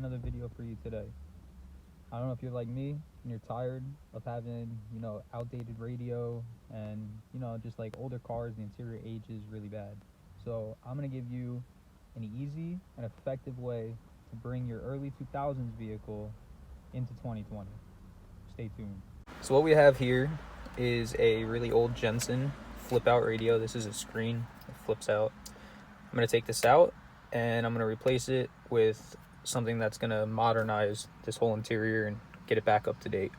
another video for you today. I don't know if you're like me and you're tired of having, outdated radio and, just like older cars, the interior ages really bad. So I'm going to give you an easy and effective way to bring your early 2000s vehicle into 2020. Stay tuned. So what we have here is a really old Jensen flip out radio. This is a screen that flips out. I'm going to take this out and I'm going to replace it with something that's going to modernize this whole interior and get it back up to date.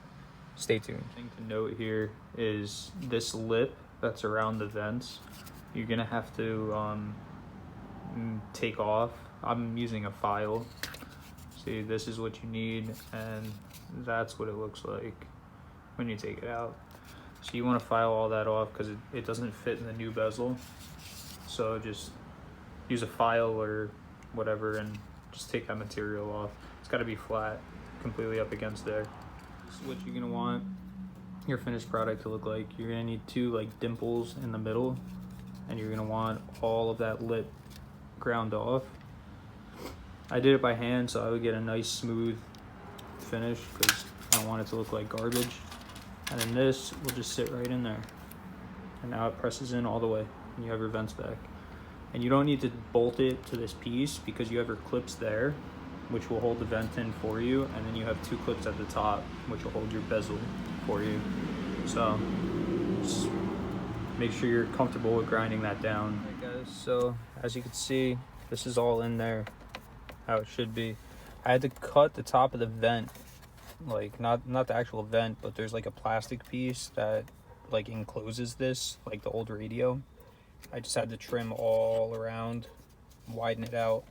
Stay tuned. Thing to note here is this lip that's around the vents, you're going to have to take off. I'm using a file. See, this is what you need, and that's what it looks like when you take it out. So you want to file all that off because it doesn't fit in the new bezel. So just use a file or whatever and just take that material off. It's got to be flat, completely up against there. This is what you're going to want your finished product to look like. You're going to need two dimples in the middle, and you're going to want all of that lip ground off. I did it by hand so I would get a nice smooth finish because I don't want it to look like garbage. And then this will just sit right in there. And now it presses in all the way and you have your vents back. And you don't need to bolt it to this piece because you have your clips there, which will hold the vent in for you. And then you have two clips at the top, which will hold your bezel for you. So just make sure you're comfortable with grinding that down. Alright guys, so as you can see, this is all in there how it should be. I had to cut the top of the vent, like not the actual vent, but there's like a plastic piece that like encloses this, like the old radio. I just had to trim all around, widen it out.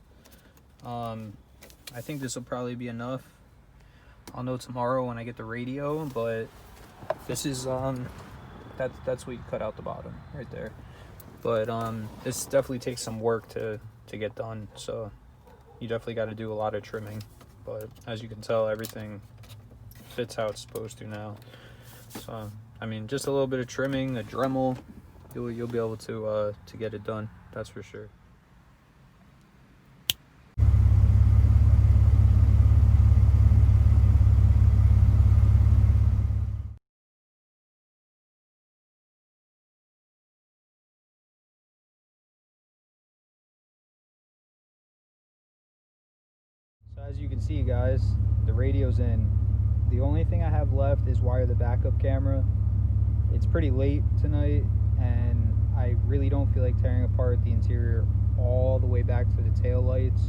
I think this will probably be enough. I'll know tomorrow when I get the radio, but this is that's what you cut out the bottom right there. But this definitely takes some work to get done, so you definitely got to do a lot of trimming. But as you can tell, everything fits how it's supposed to now. So I mean, just a little bit of trimming, a Dremel, you'll be able to get it done, that's for sure. So as you can see guys, the radio's in. The only thing I have left is wire the backup camera. It's pretty late tonight and I really don't feel like tearing apart the interior all the way back to the tail lights.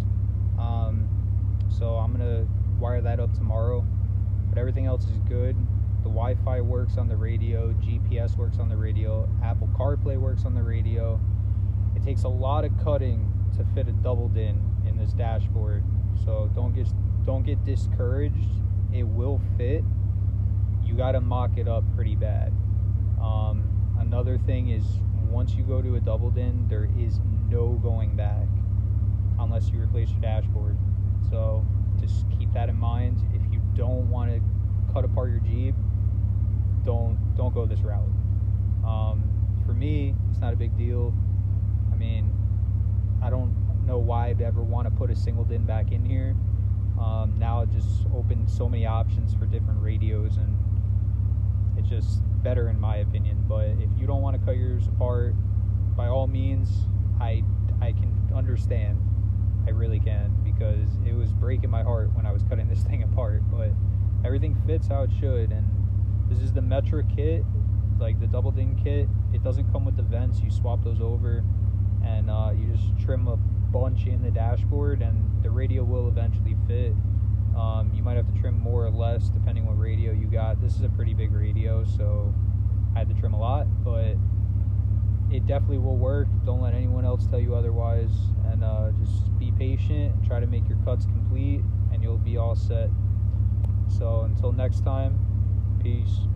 So I'm gonna wire that up tomorrow, but everything else is good. The Wi-Fi works on the radio, GPS works on the radio, Apple CarPlay works on the radio. It takes a lot of cutting to fit a double din in this dashboard, so don't get discouraged. It will fit. You got to mock it up pretty bad. Another thing is, once you go to a double din, there is no going back unless you replace your dashboard. So just keep that in mind. If you don't want to cut apart your Jeep, don't go this route. For me, it's not a big deal. I mean, I don't know why I'd ever want to put a single din back in here. Now it just opened so many options for different radios, and it's just better in my opinion. But if you don't want to cut yours apart, by all means, I can understand. I really can, because it was breaking my heart when I was cutting this thing apart. But everything fits how it should, and this is the Metra kit, like the double din kit. It doesn't come with the vents. You swap those over, and you just trim a bunch in the dashboard, and the radio will eventually fit. You might have to trim more or less depending what radio you got. This is a pretty big radio, so I had to trim a lot, but it definitely will work. Don't let anyone else tell you otherwise, and just be patient and try to make your cuts complete, and you'll be all set. So until next time, peace.